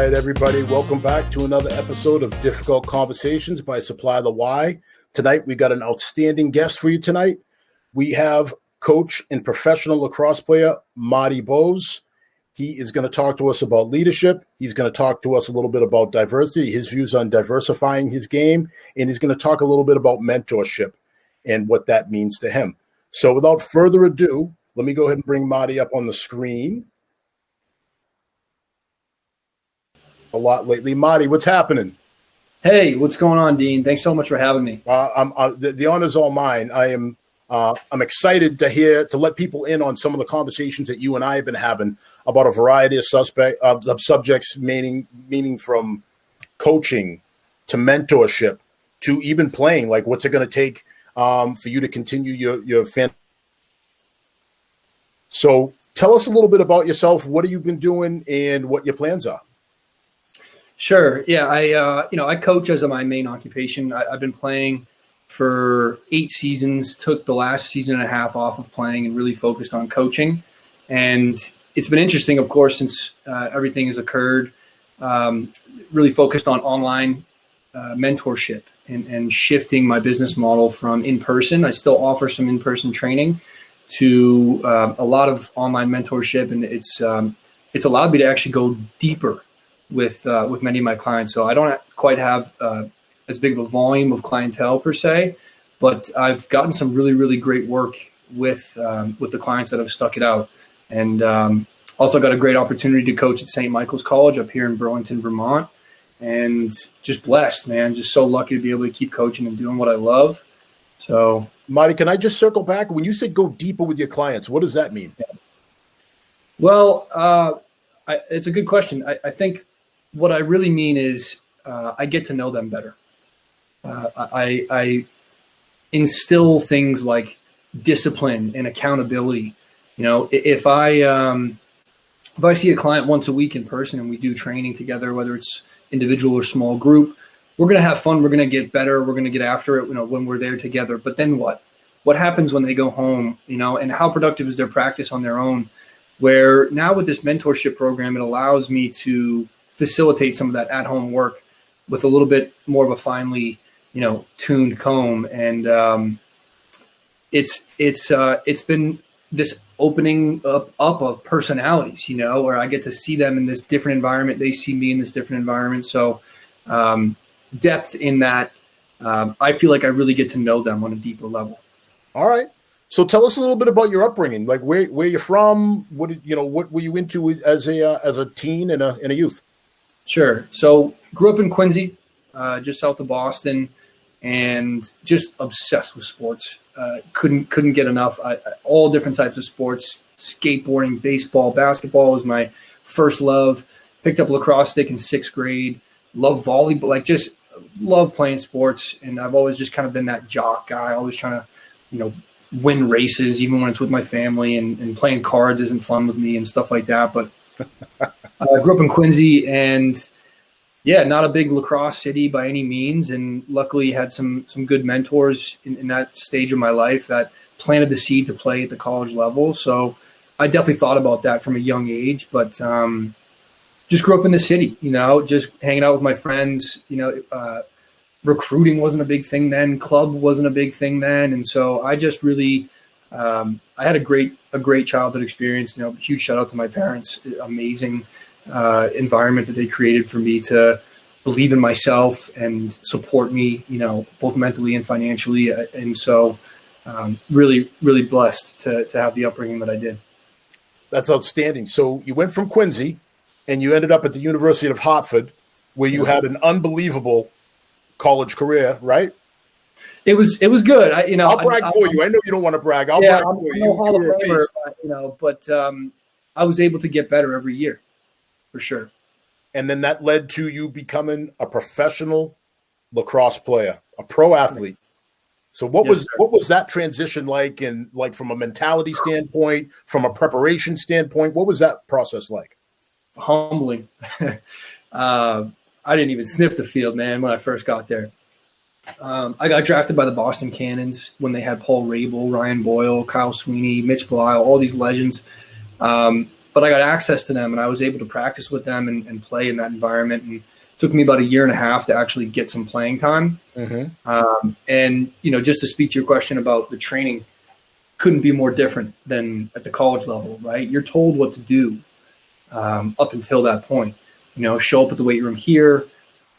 right, everybody. Welcome back to another episode of Difficult Conversations by Supply the Why. Tonight, we got an outstanding guest for you tonight. We have coach and professional lacrosse player, Marty Bose. He is going to talk to us about leadership. He's going to talk to us a little bit about diversity, his views on diversifying his game, and he's going to talk a little bit about mentorship and what that means to him. So without further ado, let me go ahead and bring Marty up on the screen. A lot lately. Marty, what's happening? Hey, what's going on, Dean? Thanks so much for having me. The honor's all mine. I'm excited to let people in on some of the conversations that you and I have been having about a variety of subjects, meaning from coaching to mentorship to even playing. Like, what's it going to take for you to continue your fan? So, tell us a little bit about yourself. What have you been doing, and what your plans are? Sure. Yeah, I coach as my main occupation. I've been playing for 8 seasons, took the last season and a half off of playing and really focused on coaching. And it's been interesting, of course, since everything has occurred, really focused on online mentorship and shifting my business model from in-person. I still offer some in-person training to a lot of online mentorship, and it's allowed me to actually go deeper with many of my clients. So I don't quite have as big of a volume of clientele per se, but I've gotten some really, really great work with the clients that have stuck it out. And also got a great opportunity to coach at St. Michael's College up here in Burlington, Vermont. And just blessed, man. Just so lucky to be able to keep coaching and doing what I love. So, Marty, can I just circle back? When you said go deeper with your clients, what does that mean? Yeah. Well, it's a good question. I think what I really mean is I get to know them better. I instill things like discipline and accountability. You know, if I see a client once a week in person and we do training together, whether it's individual or small group, we're going to have fun. We're going to get better. We're going to get after it, when we're there together. But then what? What happens when they go home, and how productive is their practice on their own? Where now with this mentorship program, it allows me to facilitate some of that at-home work with a little bit more of a finely, tuned comb. And it's been this opening up of personalities, where I get to see them in this different environment. They see me in this different environment. So depth in that, I feel like I really get to know them on a deeper level. All right. So tell us a little bit about your upbringing, like where you're from. What were you into as a teen and a youth? Sure. So grew up in Quincy, just south of Boston, and just obsessed with sports. Couldn't get enough. All different types of sports: skateboarding, baseball, basketball was my first love. Picked up a lacrosse stick in 6th grade. Love volleyball, just love playing sports. And I've always just kind of been that jock guy, always trying to, win races, even when it's with my family, and playing cards isn't fun with me and stuff like that. But I grew up in Quincy, and yeah, not a big lacrosse city by any means. And luckily had some good mentors in that stage of my life that planted the seed to play at the college level. So I definitely thought about that from a young age, but just grew up in the city, just hanging out with my friends. Recruiting wasn't a big thing then. Club wasn't a big thing then. And so I just really, I had a great childhood experience. Huge shout out to my parents. Amazing environment that they created for me to believe in myself and support me, both mentally and financially. And so really, really blessed to have the upbringing that I did. That's outstanding. So you went from Quincy and you ended up at the University of Hartford, where you had an unbelievable college career, right? It was good. I'll brag for you. I know you don't want to brag. I'll brag for you. But I was able to get better every year, for sure. And then that led to you becoming a professional lacrosse player, a pro athlete. So what was that transition like? And like from a mentality standpoint, from a preparation standpoint, what was that process like? Humbling. I didn't even sniff the field, man, when I first got there. I got drafted by the Boston Cannons when they had Paul Rabel, Ryan Boyle, Kyle Sweeney, Mitch Belial, all these legends. But but I got access to them, and I was able to practice with them and play in that environment. And it took me about 1.5 years to actually get some playing time. Mm-hmm. And, just to speak to your question about the training, couldn't be more different than at the college level, right? You're told what to do up until that point. Show up at the weight room here.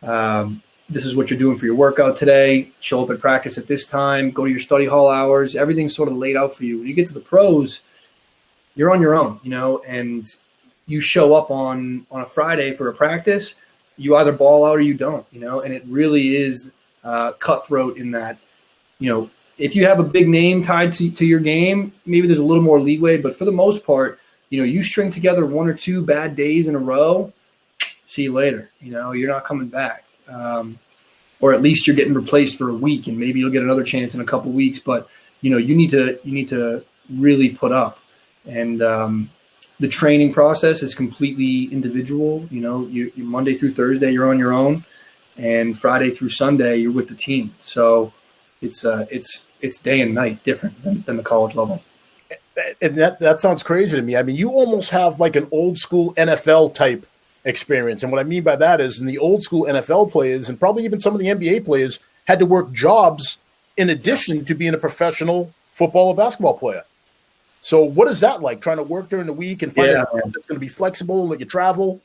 This is what you're doing for your workout today. Show up at practice at this time. Go to your study hall hours. Everything's sort of laid out for you. When you get to the pros, you're on your own, and you show up on a Friday for a practice. You either ball out or you don't, and it really is cutthroat in that, if you have a big name tied to your game, maybe there's a little more leeway. But for the most part, you string together 1 or 2 bad days in a row, see you later. You're not coming back. Or at least you're getting replaced for a week, and maybe you'll get another chance in a couple weeks. But you need to really put up. And the training process is completely individual. You Monday through Thursday you're on your own, and Friday through Sunday you're with the team. So it's day and night different than the college level. And that sounds crazy to me. I mean, you almost have like an old school NFL type experience. And what I mean by that is in the old school NFL players, and probably even some of the NBA players, had to work jobs in addition to being a professional football or basketball player. So what is that like, trying to work during the week and find a job that's going to be flexible, let you travel?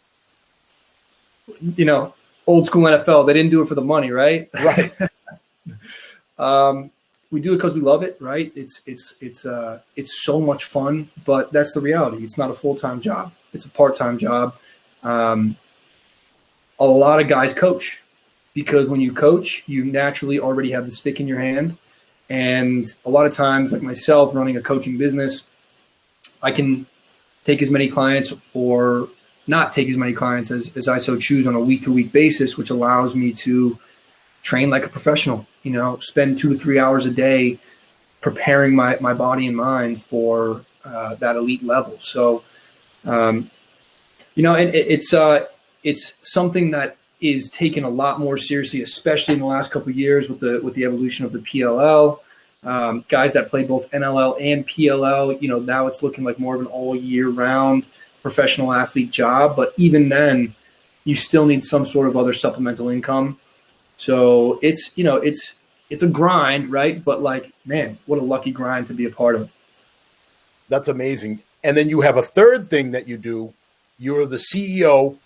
Old school NFL, they didn't do it for the money, right? Right. We do it because we love it, right? It's so much fun, but that's the reality. It's not a full-time job. It's a part-time job. A lot of guys coach, because when you coach, you naturally already have the stick in your hand. And a lot of times, like myself running a coaching business, I can take as many clients or not take as many clients as I so choose on a week-to-week basis, which allows me to train like a professional, spend 2 to 3 hours a day preparing my body and mind for that elite level. So, and it's something that is taken a lot more seriously, especially in the last couple of years with the evolution of the PLL. Guys that play both NLL and PLL, now it's looking like more of an all year round professional athlete job. But even then, you still need some sort of other supplemental income. So it's a grind, right? But like, man, what a lucky grind to be a part of. That's amazing. And then you have a third thing that you do. You're the CEO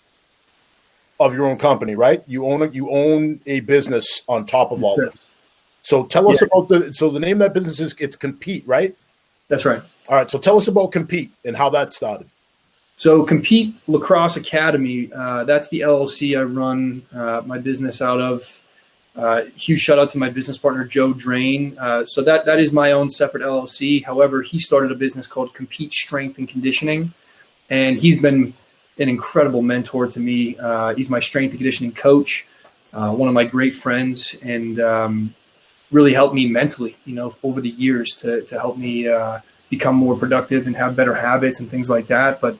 of your own company, right? You own a business on top of all this. So tell us about the name of that business it's Compete, right? That's right. All right. So tell us about Compete and how that started. So Compete Lacrosse Academy, that's the LLC I run my business out of. Huge shout out to my business partner, Joe Drain. So that is my own separate LLC. However, he started a business called Compete Strength and Conditioning, and he's been an incredible mentor to me. He's my strength and conditioning coach, one of my great friends, and really helped me mentally, over the years to help me become more productive and have better habits and things like that. But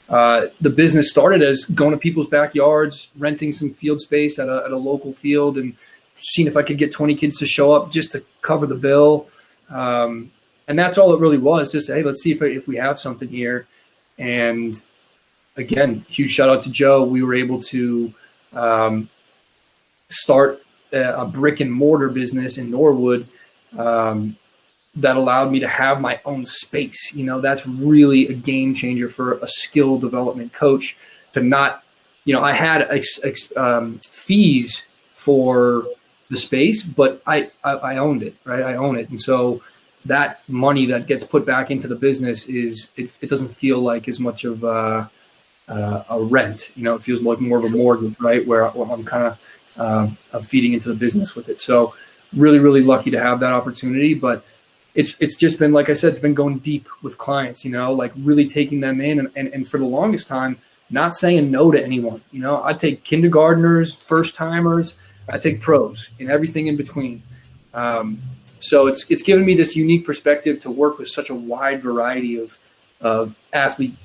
the business started as going to people's backyards, renting some field space at a local field, and seeing if I could get 20 kids to show up just to cover the bill. And that's all it really was. Just, hey, let's see if we have something here. And again, huge shout out to Joe. We were able to start a brick and mortar business in Norwood that allowed me to have my own space. That's really a game changer for a skill development coach to not, I had fees for the space, but I owned it, right? I own it. And so that money that gets put back into the business it doesn't feel like as much of a rent. It feels like more of a mortgage, right? Where I'm kind of feeding into the business with it. So really, really lucky to have that opportunity. But it's just been, like I said, it's been going deep with clients, like really taking them in and for the longest time, not saying no to anyone. I take kindergartners, first timers, I take pros and everything in between. So it's given me this unique perspective to work with such a wide variety of athlete,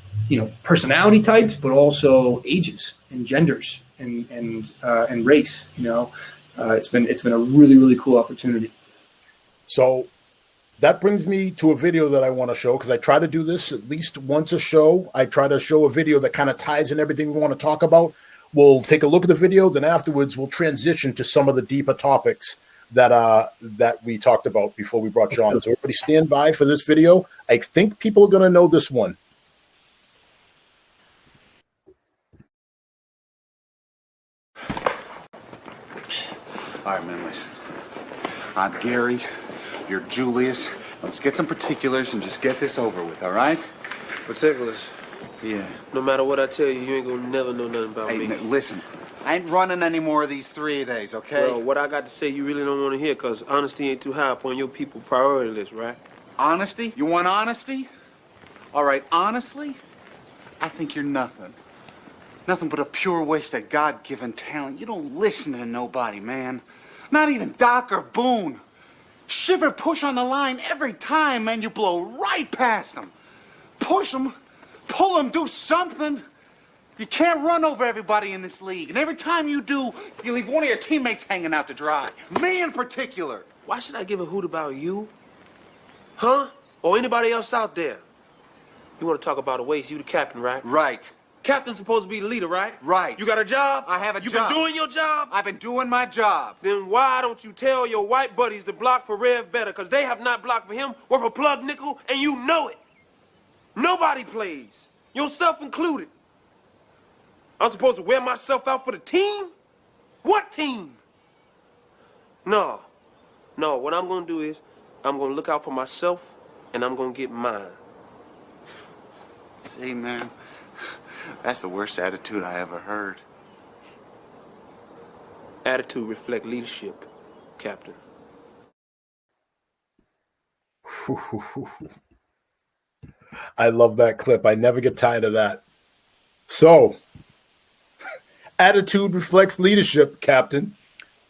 personality types, but also ages and genders and race. It's been a really, really cool opportunity. So that brings me to a video that I want to show, because I try to do this at least once a show. I try to show a video that kind of ties in everything we want to talk about. We'll take a look at the video, then afterwards we'll transition to some of the deeper topics that we talked about before we brought you on. So everybody stand by for this video. I think people are going to know this one. All right, man, listen. I'm Gary. You're Julius. Let's get some particulars and just get this over with, all right? Particulars. Yeah. No matter what I tell you, you ain't gonna never know nothing about Hey, me. listen. I ain't running any more of these 3-a-days, okay? Well, what I got to say you really don't want to hear, because honesty ain't too high up on your people priority list, right? Honesty? You want honesty? All right, honestly, I think you're nothing. Nothing but a pure waste of God-given talent. You don't listen to nobody, man. Not even Doc or Boone. Shiver push on the line every time, man. You blow right past them. Push them, pull them, do something. You can't run over everybody in this league. And every time you do, you leave one of your teammates hanging out to dry. Me in particular. Why should I give a hoot about you? Huh? Or anybody else out there? You want to talk about a waste? You the captain, right? Right. Captain's supposed to be the leader, right? Right. You got a job? I have a you job. You been doing your job? I've been doing my job. Then why don't you tell your white buddies to block for Rev better? Because they have not blocked for him worth a plug nickel, and you know it. Nobody plays, yourself included. I'm supposed to wear myself out for the team? What team? No. What I'm going to do is I'm going to look out for myself, and I'm going to get mine. See, man, that's the worst attitude I ever heard. Attitude reflect leadership, Captain. I love that clip. I never get tired of that. So, attitude reflects leadership, Captain.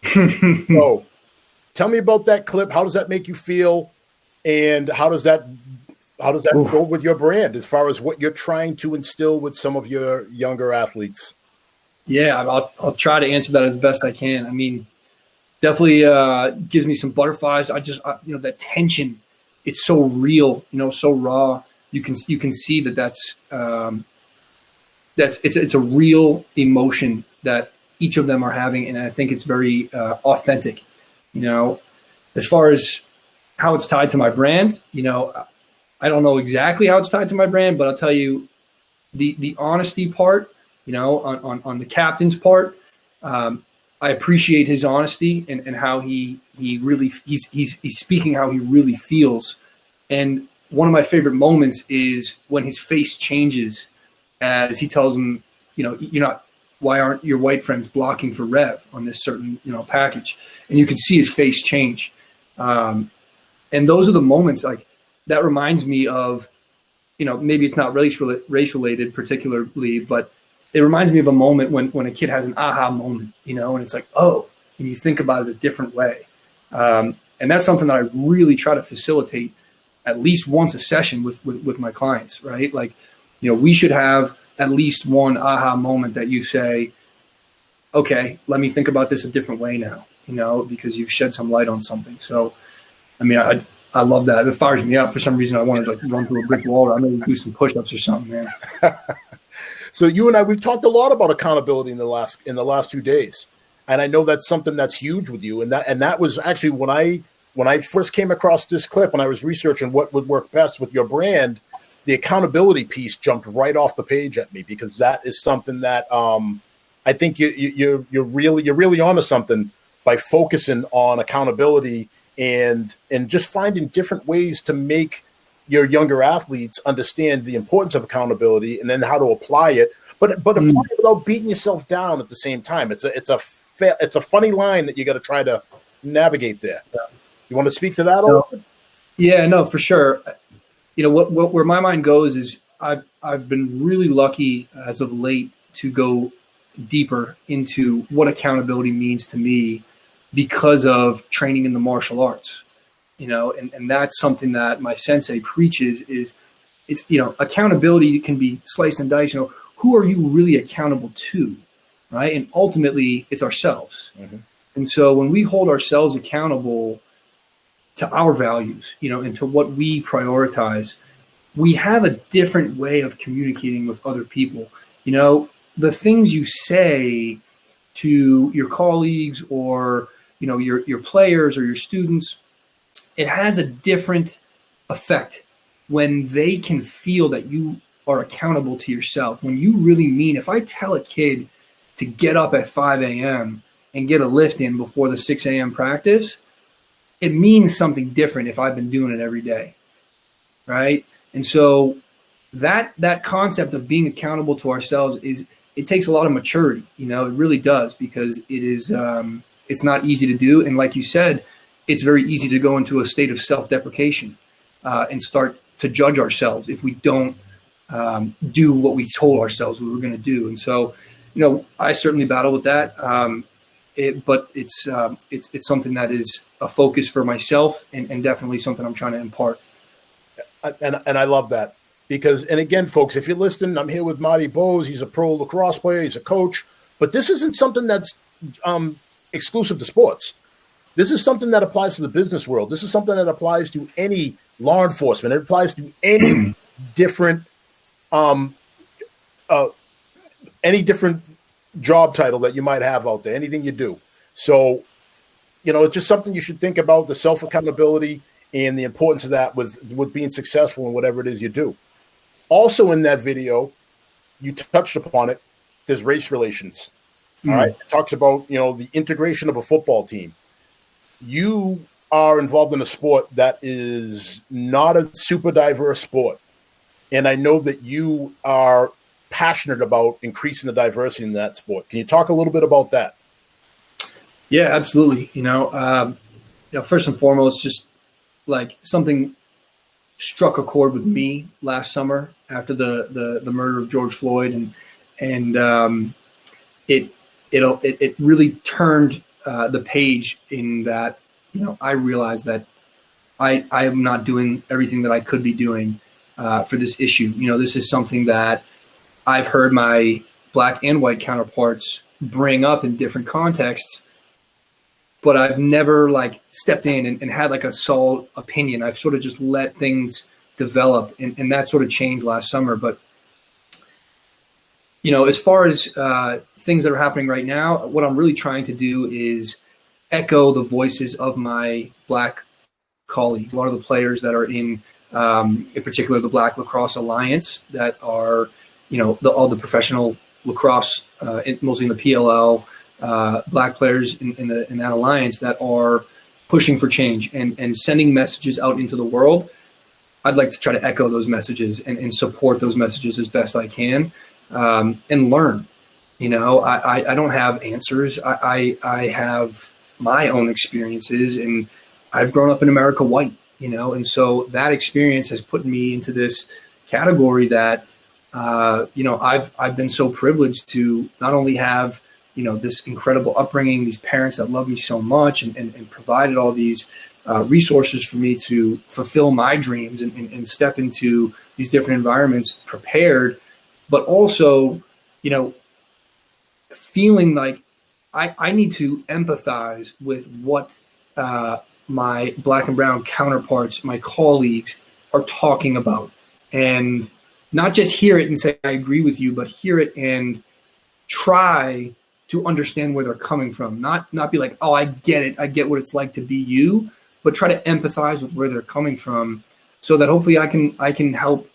So, tell me about that clip. How does that make you feel? And how does that go with your brand as far as what you're trying to instill with some of your younger athletes? Yeah, I'll try to answer that as best I can. I mean, definitely gives me some butterflies. That tension, it's so real, so raw. You can see that's it's a real emotion that each of them are having, and I think it's very authentic. As far as how it's tied to my brand, I don't know exactly how it's tied to my brand, but I'll tell you the honesty part, on the captain's part, I appreciate his honesty and how he really he's speaking how he really feels. And one of my favorite moments is when his face changes as he tells him, why aren't your white friends blocking for Rev on this certain, package? And you can see his face change. And those are the moments that reminds me of, maybe it's not race related particularly, but it reminds me of a moment when a kid has an aha moment, and it's like, oh, and you think about it a different way. And that's something that I really try to facilitate at least once a session with my clients, right? We should have at least one aha moment that you say, okay, let me think about this a different way now, because you've shed some light on something. So, I mean, I love that. It fires me up. For some reason, I wanted to run through a brick wall. I maybe do some push-ups or something, man. So you and I, we've talked a lot about accountability in the last 2 days, and I know that's something that's huge with you. And that was actually when I first came across this clip, when I was researching what would work best with your brand, the accountability piece jumped right off the page at me, because that is something that I think you're really onto something by focusing on accountability and just finding different ways to make your younger athletes understand the importance of accountability and then how to apply it, but apply it without beating yourself down at the same time. It's a funny line that you got to try to navigate there. You want to speak to that a little bit? Yeah, no, for sure. Where my mind goes is I've been really lucky as of late to go deeper into what accountability means to me because of training in the martial arts. And that's something that my sensei preaches is accountability can be sliced and diced. Who are you really accountable to, right? And ultimately, it's ourselves. Mm-hmm. And so when we hold ourselves accountable, to our values, and to what we prioritize, we have a different way of communicating with other people. The things you say to your colleagues or, your players or your students, it has a different effect when they can feel that you are accountable to yourself. When you really mean, if I tell a kid to get up at 5 a.m. and get a lift in before the 6 a.m. practice, it means something different if I've been doing it every day, right? And so that concept of being accountable to ourselves it takes a lot of maturity, it really does, because it is it's not easy to do. And like you said, it's very easy to go into a state of self-deprecation and start to judge ourselves if we don't do what we told ourselves we were going to do. And so, I certainly battle with that. But it's something that is a focus for myself and definitely something I'm trying to impart. And I love that because, and again, folks, if you're listening, I'm here with Marty Bose. He's a pro lacrosse player. He's a coach, but this isn't something that's exclusive to sports. This is something that applies to the business world. This is something that applies to any law enforcement. It applies to any different job title that you might have out there, anything you do. So, it's just something you should think about, the self-accountability and the importance of that with being successful in whatever it is you do. Also in that video, you touched upon it, there's race relations. All right. It talks about, the integration of a football team. You are involved in a sport that is not a super diverse sport. And I know that you are passionate about increasing the diversity in that sport. Can you talk a little bit about that? Yeah, absolutely. First and foremost, just like something struck a chord with me last summer after the murder of George Floyd, and it really turned the page in that, I realized that I am not doing everything that I could be doing for this issue. This is something that I've heard my black and white counterparts bring up in different contexts, but I've never stepped in and had a solid opinion. I've sort of just let things develop, and that sort of changed last summer. But, as far as things that are happening right now, what I'm really trying to do is echo the voices of my black colleagues, a lot of the players that are in particular, the Black Lacrosse Alliance, that are, all the professional lacrosse, mostly in the PLL, black players in that alliance that are pushing for change and sending messages out into the world. I'd like to try to echo those messages and support those messages as best I can, and learn. I don't have answers. I have my own experiences, and I've grown up in America white, and so that experience has put me into this category that, I've been so privileged to not only have, this incredible upbringing, these parents that love me so much and provided all these resources for me to fulfill my dreams and step into these different environments prepared, but also, feeling like I need to empathize with what my black and brown counterparts, my colleagues, are talking about, and not just hear it and say, I agree with you, but hear it and try to understand where they're coming from. Not be like, oh, I get it. I get what it's like to be you, but try to empathize with where they're coming from, so that hopefully I can help,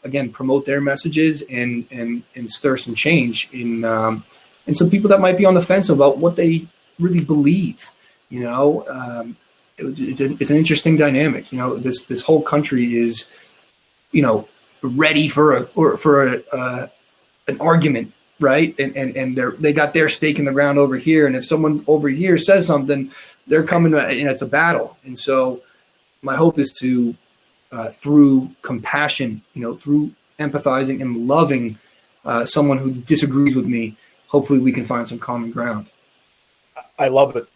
again, promote their messages and stir some change in some people that might be on the fence about what they really believe. It's an interesting dynamic. This whole country is, ready for an argument, right? And they got their stake in the ground over here, and if someone over here says something, they're coming, and it's a battle. And so my hope is to, through compassion, through empathizing and loving someone who disagrees with me, hopefully we can find some common ground. I love it.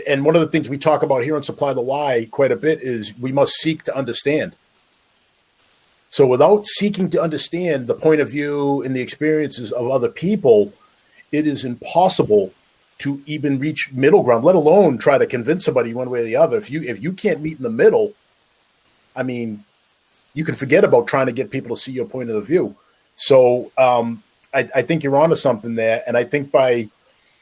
And one of the things we talk about here on Supply the Why quite a bit is we must seek to understand. So without seeking to understand the point of view and the experiences of other people, it is impossible to even reach middle ground, let alone try to convince somebody one way or the other. If you can't meet in the middle, I mean, you can forget about trying to get people to see your point of view. So I think you're onto something there, and I think by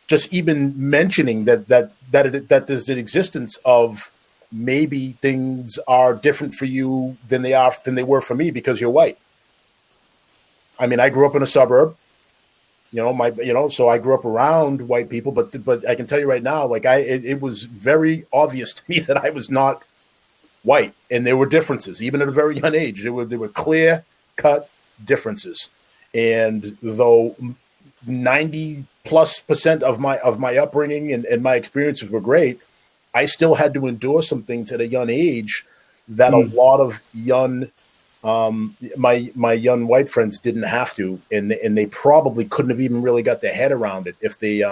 just even mentioning that there's the existence of maybe things are different for you than they were for me because you're white. I mean, I grew up in a suburb. So I grew up around white people, but I can tell you right now, like it was very obvious to me that I was not white, and there were differences, even at a very young age. There were clear cut differences, and though 90+% of my upbringing and my experiences were great, I still had to endure some things at a young age that a lot of young. My young white friends didn't have to, and they probably couldn't have even really got their head around it if they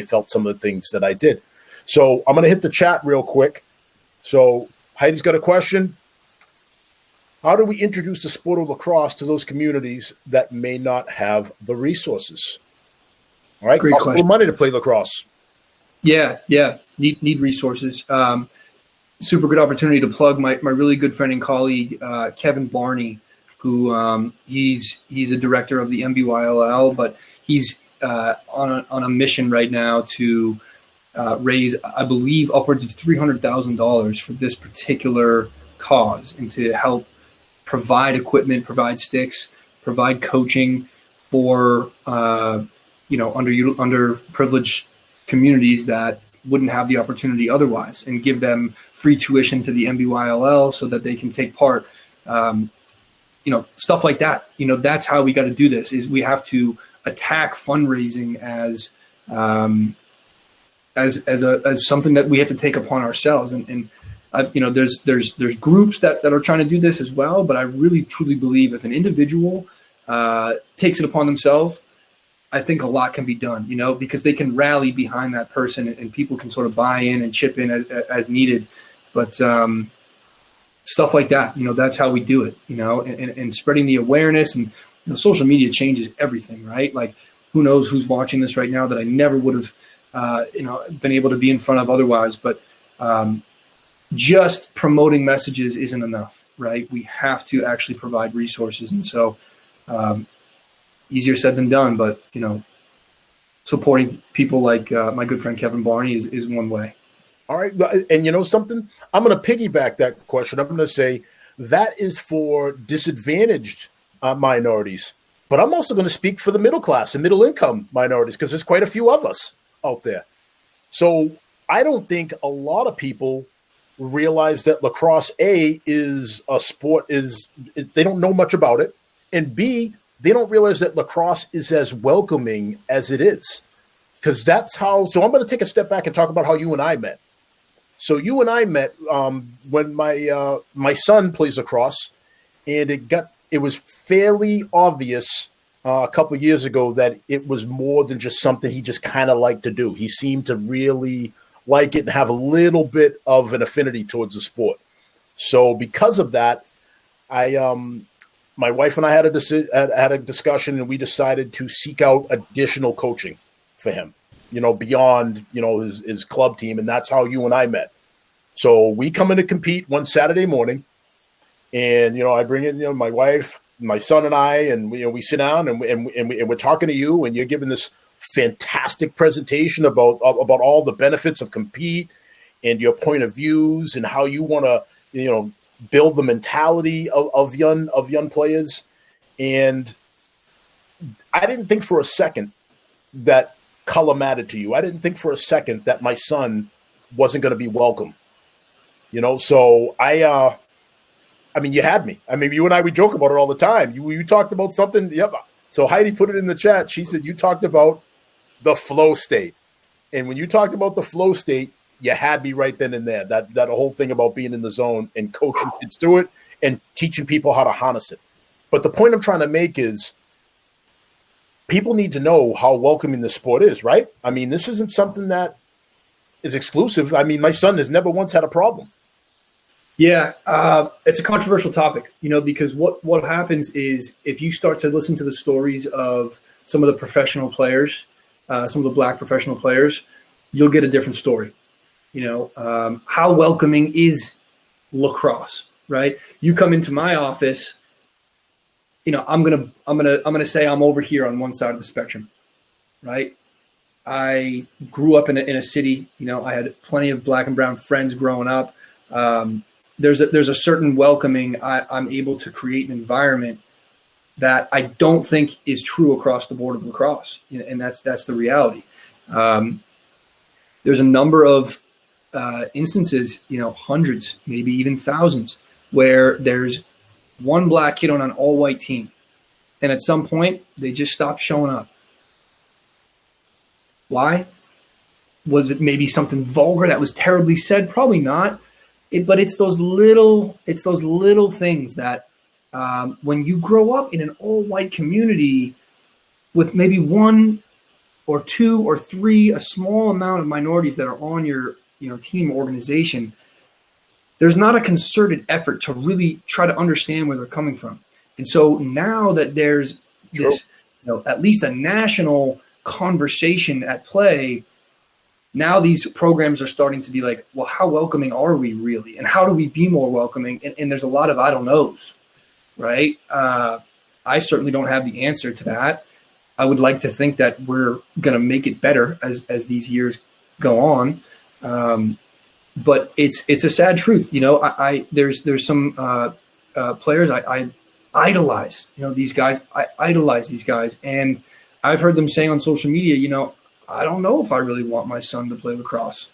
felt some of the things that I did. So I'm going to hit the chat real quick. So Heidi's got a question. How do we introduce the sport of lacrosse to those communities that may not have the resources? All right, great cost a little money to play lacrosse. Yeah, need resources. Super good opportunity to plug my really good friend and colleague, Kevin Barney, who he's a director of the MBYLL, but he's on a mission right now to raise, I believe, upwards of $300,000 for this particular cause, and to help provide equipment, provide sticks, provide coaching for underprivileged communities that wouldn't have the opportunity otherwise, and give them free tuition to the MBYLL so that they can take part. Stuff like that. That's how we got to do this. Is we have to attack fundraising as something that we have to take upon ourselves. And there's groups that are trying to do this as well. But I really truly believe if an individual takes it upon themselves, I think a lot can be done, because they can rally behind that person, and people can sort of buy in and chip in as needed. But stuff like that, that's how we do it, and spreading the awareness. And social media changes everything, right? Like, who knows who's watching this right now that I never would have, been able to be in front of otherwise. But just promoting messages isn't enough, right? We have to actually provide resources. And so, easier said than done, but supporting people like my good friend Kevin Barney is one way. All right, and something, I'm going to piggyback that question. I'm going to say that is for disadvantaged minorities, but I'm also going to speak for the middle class and middle income minorities, because there's quite a few of us out there. So I don't think a lot of people realize that lacrosse is a sport. They don't know much about it, and B, they don't realize that lacrosse is as welcoming as it is, because that's how. So I'm going to take a step back and talk about how you and I met. So you and I met when my son plays lacrosse, and it was fairly obvious a couple of years ago that it was more than just something he just kind of liked to do. He seemed to really like it and have a little bit of an affinity towards the sport. So because of that, my wife and I had a discussion, and we decided to seek out additional coaching for him, beyond, his club team. And that's how you and I met. So we come in to compete one Saturday morning, and, I bring in, my wife, my son and I, and we sit down and we're talking to you, and you're giving this fantastic presentation about all the benefits of compete and your point of views and how you want to, build the mentality of young players. And I didn't think for a second that color mattered to you. I didn't think for a second that my son wasn't going to be welcome. So I mean, you had me. I mean, you and I, we joke about it all the time. You talked about something. Yep. So Heidi put it in the chat. She said, you talked about the flow state. And when you talked about the flow state, you had me right then and there. That whole thing about being in the zone and coaching kids through it and teaching people how to harness it. But the point I'm trying to make is people need to know how welcoming the sport is, right? I mean, this isn't something that is exclusive. I mean, my son has never once had a problem. Yeah, it's a controversial topic, because what happens is if you start to listen to the stories of some of the professional players, some of the black professional players, you'll get a different story. How welcoming is lacrosse, right? You come into my office, I'm gonna say I'm over here on one side of the spectrum, right? I grew up in a city. I had plenty of black and brown friends growing up. There's a certain welcoming I'm able to create an environment that I don't think is true across the board of lacrosse, and that's the reality. There's a number of instances, hundreds, maybe even thousands, where there's one black kid on an all-white team, and at some point they just stop showing up. Why? Was it maybe something vulgar that was terribly said? Probably not. But it's those little things that when you grow up in an all-white community with maybe one or two or three, a small amount of minorities that are on your team organization, there's not a concerted effort to really try to understand where they're coming from. And so now that there's this, at least a national conversation at play, now these programs are starting to be like, well, how welcoming are we really? And how do we be more welcoming? And there's a lot of I don't knows, right? I certainly don't have the answer to that. I would like to think that we're going to make it better as these years go on. But it's a sad truth. There's some players I idolize, these guys. I idolize these guys. And I've heard them saying on social media, I don't know if I really want my son to play lacrosse.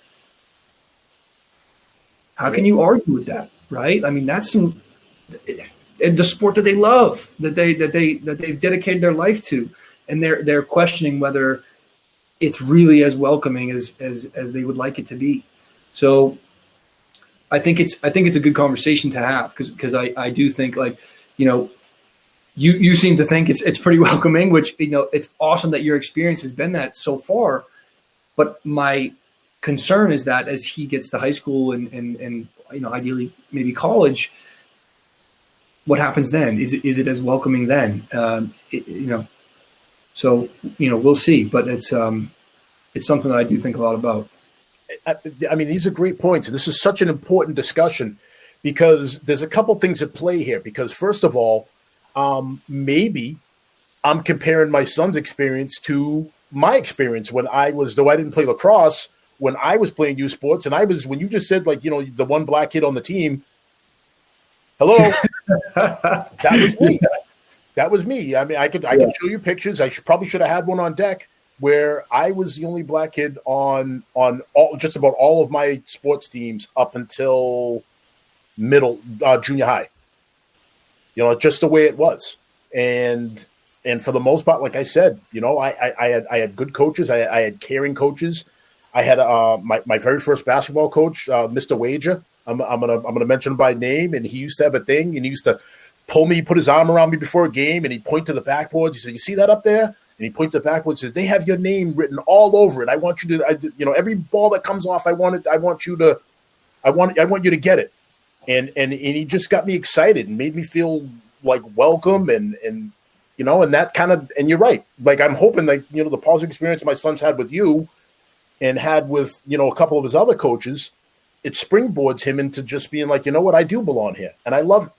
How can you argue with that, right? I mean, that's the sport that they love, that they've dedicated their life to, and they're questioning whether it's really as welcoming as they would like it to be. So I think it's a good conversation to have because I do think You seem to think it's pretty welcoming, which, it's awesome that your experience has been that so far. But my concern is that as he gets to high school and ideally maybe college, what happens then? Is it as welcoming then? So we'll see. But it's something that I do think a lot about. I mean, these are great points. And this is such an important discussion because there's a couple things at play here. Because first of all, maybe I'm comparing my son's experience to my experience when though I didn't play lacrosse, when I was playing youth sports, and when you just said the one black kid on the team, hello, that was me. That was me. I mean, I could show you pictures. I probably should have had one on deck where I was the only black kid on just about all of my sports teams up until junior high. Just the way it was. And for the most part, like I said, I had good coaches. I had caring coaches. I had my very first basketball coach, Mr. Wager. I'm gonna mention him by name. And he used to have a thing, and he used to put his arm around me before a game, and he'd point to the backboards. He said, "You see that up there?" And he pointed to the backboards. Says, "They have your name written all over it. I want you to, every ball that comes off, I want you to get it." And he just got me excited and made me feel like welcome and that kind of, and you're right. Like I'm hoping the positive experience my son's had with you and had with, a couple of his other coaches, it springboards him into just being like, what, I do belong here. And I love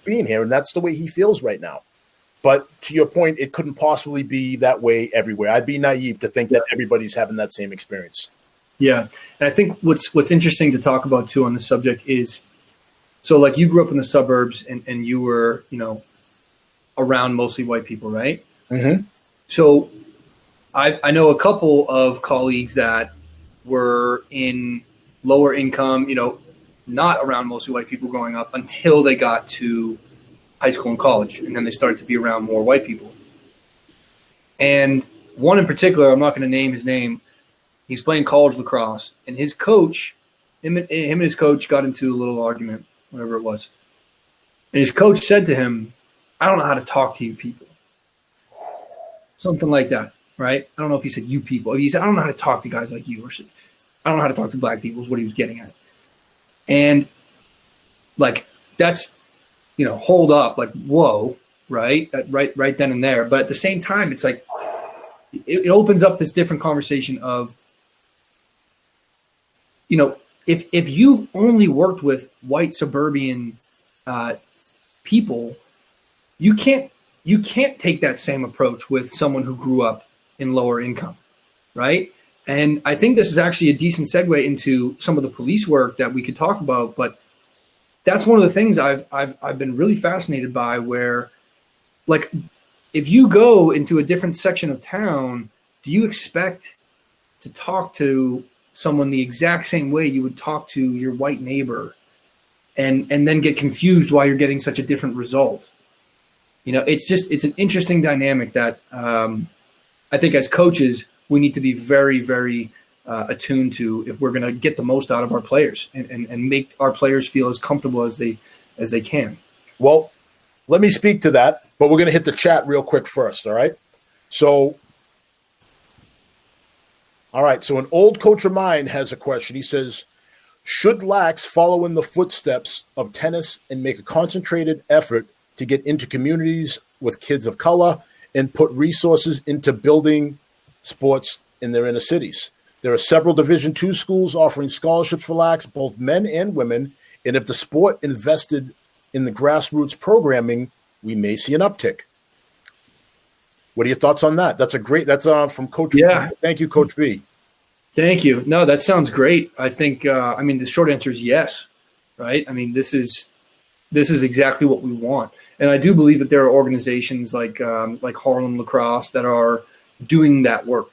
being here. And that's the way he feels right now. But to your point, it couldn't possibly be that way everywhere. I'd be naive to think that everybody's having that same experience. Yeah. And I think what's interesting to talk about too on this subject is, so like you grew up in the suburbs and you were, around mostly white people, right? Mm-hmm. So I know a couple of colleagues that were in lower income, not around mostly white people growing up until they got to high school and college. And then they started to be around more white people. And one in particular, I'm not going to name his name. He's playing college lacrosse, and his coach, him and his coach got into a little argument, whatever it was. And his coach said to him, "I don't know how to talk to you people." Something like that, right? I don't know if he said you people. He said, "I don't know how to talk to guys like you," or "I don't know how to talk to black people," is what he was getting at. And that's, hold up, whoa, right? Right then and there. But at the same time, it's like, it opens up this different conversation of, if you've only worked with white suburban people, you can't take that same approach with someone who grew up in lower income, right? And I think this is actually a decent segue into some of the police work that we could talk about. But that's one of the things I've been really fascinated by, where, like, if you go into a different section of town, do you expect to talk to someone the exact same way you would talk to your white neighbor, and then get confused why you're getting such a different result? It's an interesting dynamic that I think as coaches we need to be very, very attuned to if we're going to get the most out of our players and make our players feel as comfortable as they can. Well, let me speak to that, but we're going to hit the chat real quick first. All right. So an old coach of mine has a question. He says, should Lax follow in the footsteps of tennis and make a concentrated effort to get into communities with kids of color and put resources into building sports in their inner cities? There are several Division II schools offering scholarships for Lax, both men and women. And if the sport invested in the grassroots programming, we may see an uptick. What are your thoughts on that? That's from Coach V. Thank you, Coach V. Thank you. No, that sounds great. I think, the short answer is yes, right? I mean, this is exactly what we want. And I do believe that there are organizations like Harlem Lacrosse that are doing that work,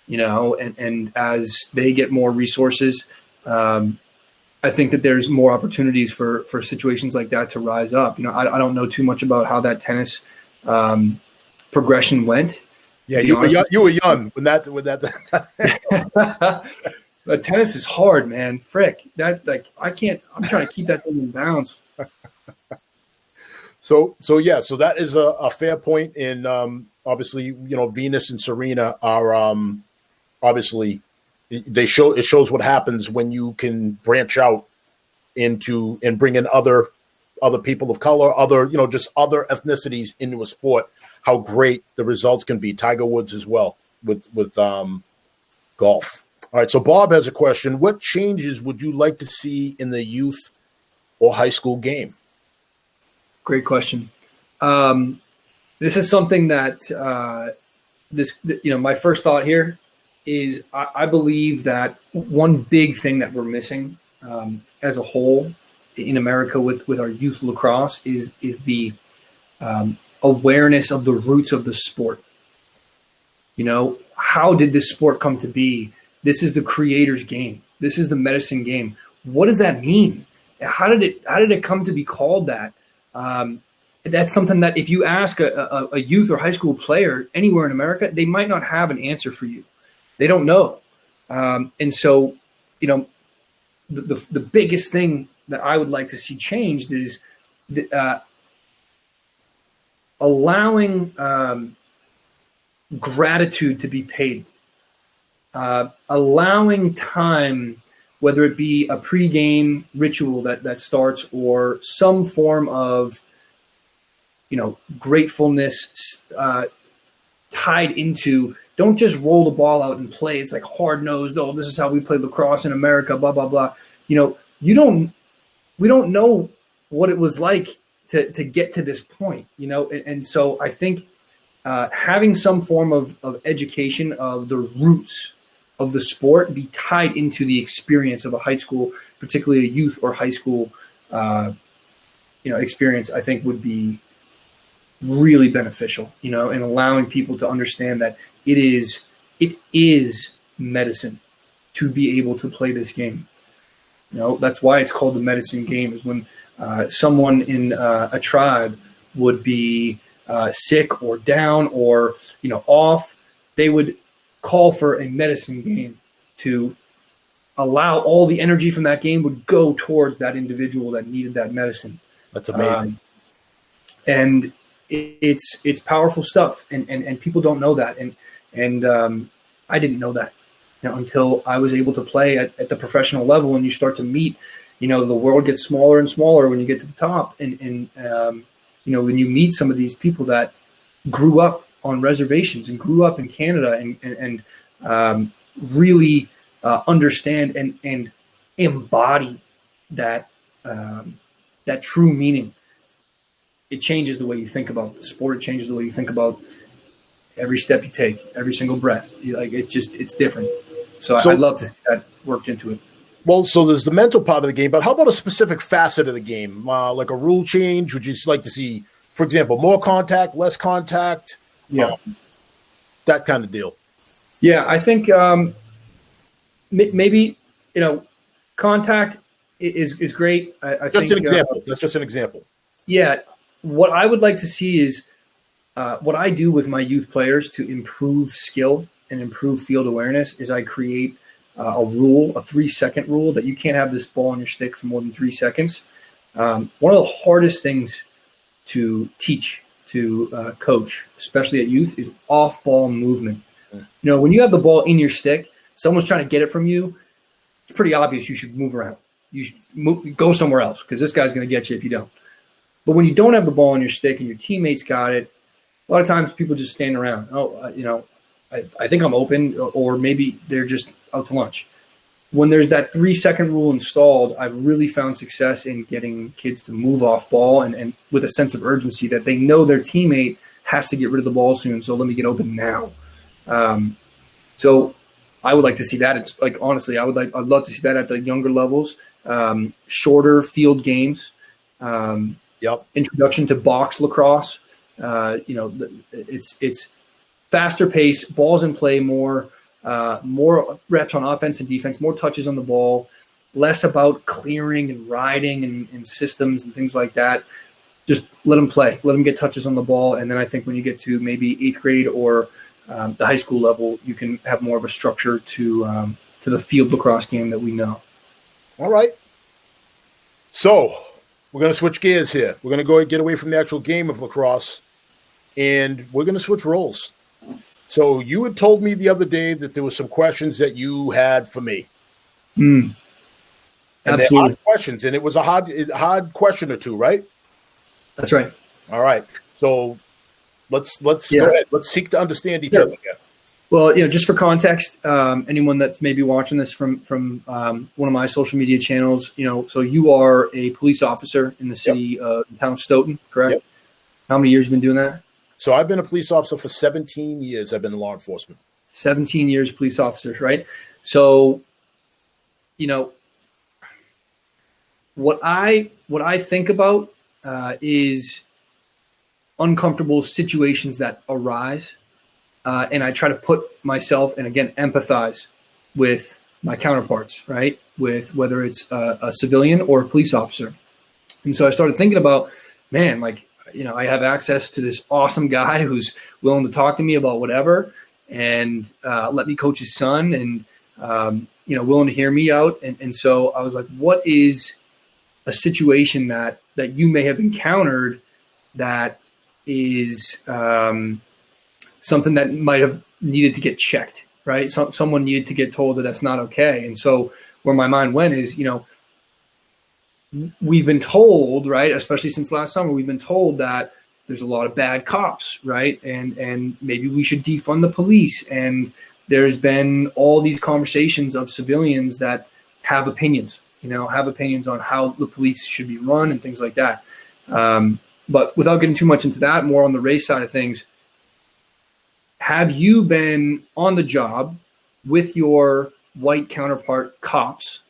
and as they get more resources, I think that there's more opportunities for situations like that to rise up. I don't know too much about how that tennis progression went. Yeah, you were young when that. But tennis is hard, man. Frick, I can't. I'm trying to keep that thing in bounds. So that is a fair point. And obviously, Venus and Serena are obviously it shows what happens when you can branch out into and bring in other people of color, just other ethnicities into a sport. How great the results can be. Tiger Woods as well with golf. All right, so Bob has a question. What changes would you like to see in the youth or high school game? Great question. This is something that my first thought here is I believe that one big thing that we're missing as a whole in America with our youth lacrosse is the awareness of the roots of the sport. How did this sport come to be? This is the creator's game. This is the medicine game. What does that mean? How did it come to be called that? That's something that if you ask a youth or high school player anywhere in America, they might not have an answer for you. They don't know. And so, the biggest thing that I would like to see changed is allowing gratitude to be paid, allowing time, whether it be a pregame ritual that starts or some form of, gratefulness tied into, don't just roll the ball out and play. It's like hard-nosed, oh, this is how we play lacrosse in America, blah, blah, blah. We don't know what it was like to get to this point, and so I think having some form of education of the roots of the sport be tied into the experience of a high school, particularly a youth or high school, experience, I think would be really beneficial, and allowing people to understand that it is medicine to be able to play this game. That's why it's called the medicine game, is when someone in a tribe would be sick or down or, off, they would call for a medicine game to allow all the energy from that game would go towards that individual that needed that medicine. That's amazing. And it's powerful stuff. And people don't know that. And I didn't know that, until I was able to play at the professional level, and you start to meet, the world gets smaller and smaller when you get to the top. And when you meet some of these people that grew up on reservations and grew up in Canada and really understand and embody that that true meaning, it changes the way you think about the sport. It changes the way you think about every step you take, every single breath. It's different. So I'd love to see that worked into it. Well, so there's the mental part of the game, but how about a specific facet of the game, like a rule change? Would you like to see, for example, more contact, less contact? Yeah, that kind of deal. Yeah, I think maybe contact is great. I just think, an example. That's just an example. Yeah, what I would like to see is what I do with my youth players to improve skill and improve field awareness is I create a rule, a 3-second rule, that you can't have this ball on your stick for more than 3 seconds. One of the hardest things to teach to coach, especially at youth, is off-ball movement. When you have the ball in your stick, someone's trying to get it from you, it's pretty obvious you should move around. You should go somewhere else because this guy's going to get you if you don't. But when you don't have the ball in your stick and your teammates got it, a lot of times people just stand around. I think I'm open, or maybe they're just out to lunch. When there's that 3-second rule installed, I've really found success in getting kids to move off ball and with a sense of urgency that they know their teammate has to get rid of the ball soon. So let me get open now. So I would like to see that. It's like, honestly, I'd love to see that at the younger levels, shorter field games, introduction to box lacrosse. It's faster pace, balls in play more reps on offense and defense, more touches on the ball, less about clearing and riding and systems and things like that. Just let them play, let them get touches on the ball. And then I think when you get to maybe 8th grade or the high school level, you can have more of a structure to the field lacrosse game that we know. All right. So we're going to switch gears here. We're going to go and get away from the actual game of lacrosse, and we're going to switch roles. So you had told me the other day that there were some questions that you had for me. Absolutely. Hard questions, and it was a hard question or two, right? That's right. All right. So let's go ahead. Let's seek to understand each other here. Well, just for context, anyone that's maybe watching this from one of my social media channels, so you are a police officer in the city of town of Stoughton, correct? Yep. How many years have you been doing that? So I've been a police officer for 17 years. I've been in law enforcement. 17 years police officers, right? So, what I think about is uncomfortable situations that arise, and I try to put myself and, again, empathize with my counterparts, right? With whether it's a civilian or a police officer. And so I started thinking about, man, I have access to this awesome guy who's willing to talk to me about whatever and let me coach his son and, willing to hear me out. And so I was like, what is a situation that you may have encountered that is something that might have needed to get checked, right? Someone needed to get told that that's not okay. And so where my mind went is, we've been told, right, especially since last summer, we've been told that there's a lot of bad cops, right? And maybe we should defund the police. And there's been all these conversations of civilians that have opinions, have opinions on how the police should be run and things like that. But without getting too much into that, more on the race side of things, have you been on the job with your white counterpart cops,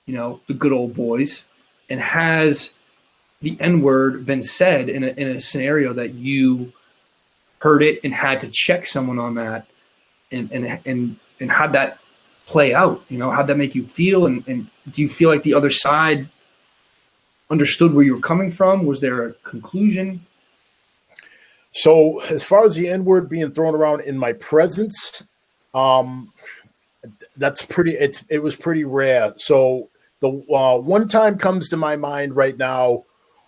the good old boys, and has the N-word been said in a scenario that you heard it and had to check someone on that and how'd that play out? How'd that make you feel? And do you feel like the other side understood where you were coming from? Was there a conclusion? So as far as the N-word being thrown around in my presence, that's it was pretty rare. So the one time comes to my mind right now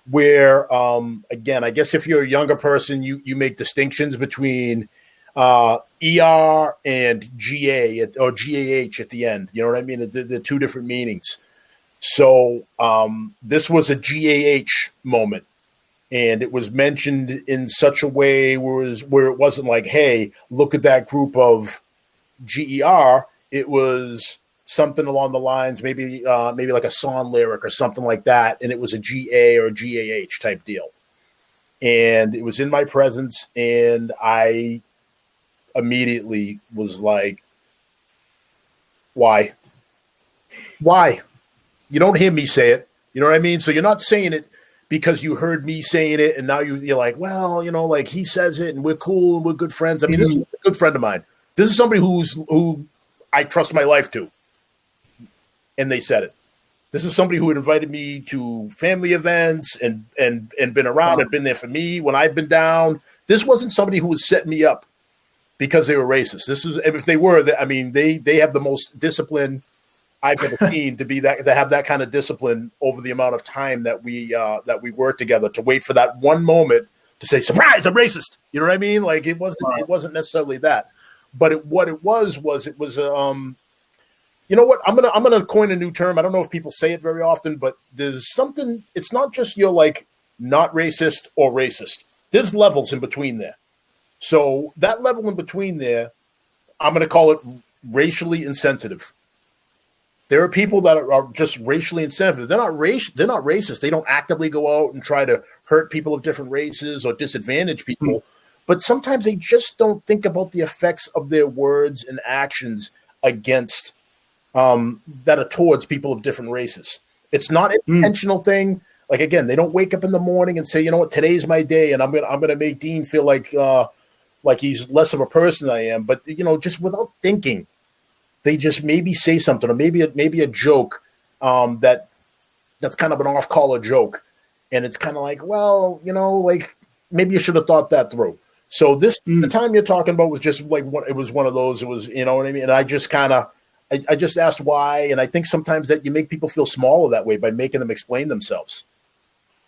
where, again, I guess if you're a younger person, you make distinctions between ER and GA or GAH at the end. You know what I mean? They're two different meanings. So this was a GAH moment. And it was mentioned in such a way where it wasn't like, hey, look at that group of GER. It was something along the lines, maybe like a song lyric or something like that, and it was a GA or GAH type deal. And it was in my presence, and I immediately was like, why? You don't hear me say it. You know what I mean? So you're not saying it because you heard me saying it, and now you're like, well, like he says it, and we're cool, and we're good friends. I mean, this is a good friend of mine. This is somebody who I trust my life to, and they said it. This is somebody who had invited me to family events and been around and been there for me when I've been down. This wasn't somebody who was setting me up because they were racist. This is, if they were, I mean, they have the most discipline I've ever seen to have that kind of discipline over the amount of time that we worked together, to wait for that one moment to say, surprise, I'm racist. You know what I mean? Like it wasn't necessarily that, but what it was you know what? I'm gonna coin a new term. I don't know if people say it very often, but there's something. It's not just you're like not racist or racist. There's levels in between there. So that level in between there, I'm gonna call it racially insensitive. There are people that are just racially insensitive. They're not racist. They don't actively go out and try to hurt people of different races or disadvantage people. But sometimes they just don't think about the effects of their words and actions against that are towards people of different races. It's not an intentional thing. Like, again, they don't wake up in the morning and say, you know what, today's my day, and I'm gonna make Dean feel like he's less of a person than I am. But just without thinking, they just maybe say something, or maybe a joke that's kind of an off-color joke, and it's kind of like, well, like maybe you should have thought that through. So the time you're talking about was just like it was one of those. It was, you know what I mean. And I just I just asked why, and I think sometimes that you make people feel smaller that way by making them explain themselves.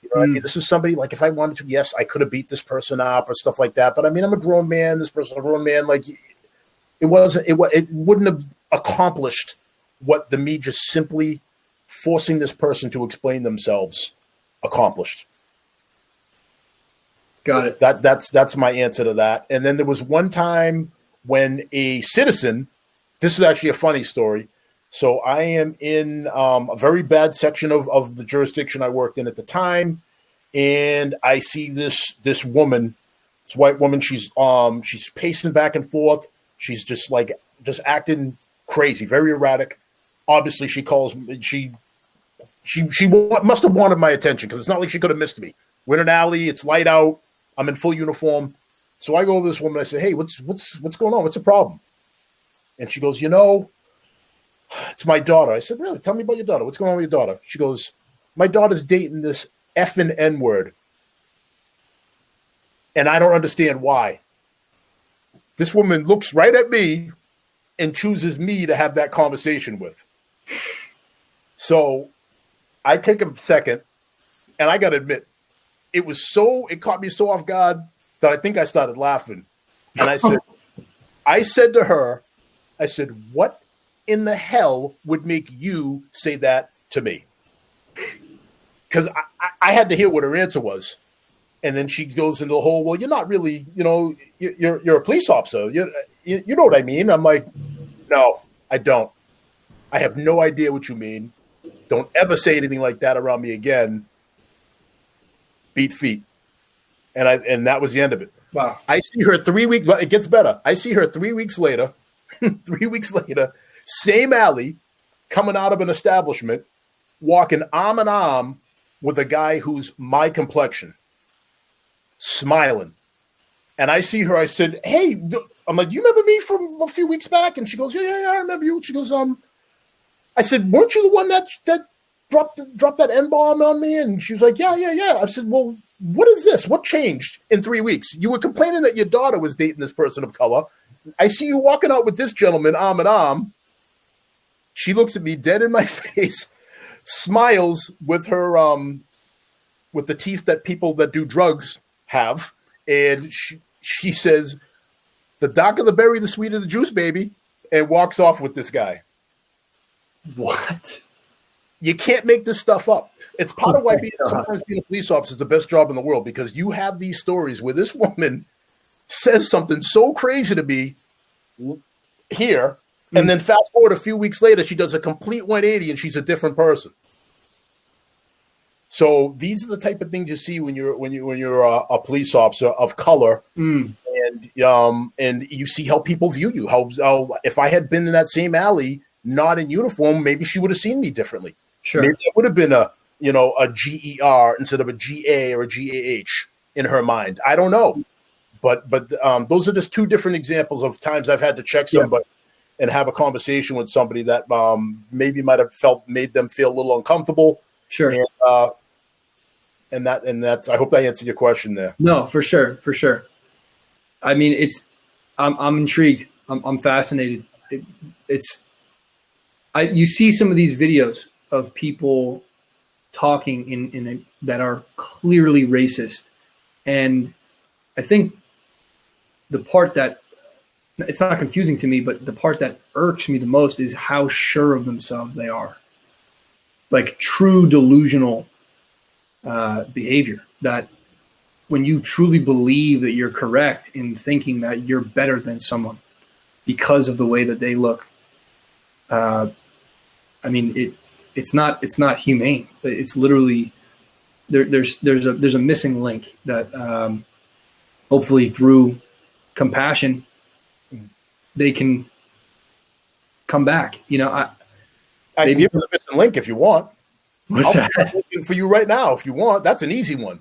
You know what I mean? This is somebody, like, if I wanted to, yes, I could have beat this person up or stuff like that. But I mean, I'm a grown man. This person's a grown man. Like, it wouldn't have accomplished what the me just simply forcing this person to explain themselves accomplished. Got it. That's my answer to that. And then there was one time when a citizen. This is actually a funny story. So I am in a very bad section of the jurisdiction I worked in at the time, and I see this woman, this white woman. She's pacing back and forth. She's just acting crazy, very erratic. Obviously, she must have wanted my attention, because it's not like she could have missed me. We're in an alley. It's light out. I'm in full uniform. So I go over to this woman. I say, "Hey, what's going on? What's the problem?" And she goes, it's my daughter. I said, really? Tell me about your daughter. What's going on with your daughter? She goes, my daughter's dating this effing N-word, and I don't understand why. This woman looks right at me and chooses me to have that conversation with. So I take a second, and I got to admit, it caught me so off guard that I think I started laughing. And I said to her, I said, what in the hell would make you say that to me? Because I had to hear what her answer was. And then she goes into the whole, well, you're not really, you're a police officer. You know what I mean? I'm like, no, I don't. I have no idea what you mean. Don't ever say anything like that around me again. Beat feet. And that was the end of it. Wow. I see her 3 weeks, but it gets better. I see her 3 weeks later, 3 weeks later, same alley, coming out of an establishment, walking arm in arm with a guy who's my complexion, smiling. And I see her, I said, hey, I'm like, you remember me from a few weeks back? And she goes, yeah, I remember you. She goes, I said, weren't you the one that dropped that N-bomb on me? And she was like, yeah. I said, well, what is this? What changed in 3 weeks? You were complaining that your daughter was dating this person of color. I see you walking out with this gentleman arm in arm. She looks at me dead in my face, smiles with her, with the teeth that people that do drugs have. And she says, the darker the berry, the sweeter the juice, baby, and walks off with this guy. What? You can't make this stuff up. It's part of why sometimes being a police officer is the best job in the world, because you have these stories where this woman says something so crazy to me here, and then fast forward a few weeks later, she does a complete 180 and she's a different person. So these are the type of things you see when you're a police officer of color, and you see how people view you. How if I had been in that same alley, not in uniform, maybe she would have seen me differently. Sure, maybe it would have been a GER instead of a GA or a GAH in her mind. I don't know, but those are just two different examples of times I've had to check somebody and have a conversation with somebody that maybe might have made them feel a little uncomfortable. Sure. And that's I hope that answered your question there. No, for sure. I mean, I'm intrigued. I'm fascinated. You see some of these videos of people talking that are clearly racist, and I think the part that it's not confusing to me, but the part that irks me the most is how sure of themselves they are, like true delusional behavior, that when you truly believe that you're correct in thinking that you're better than someone because of the way that they look. I mean, it's not humane. It's literally there's a missing link that hopefully through compassion they can come back. I can give you the missing link if you want. What's that? For you right now, if you want, that's an easy one.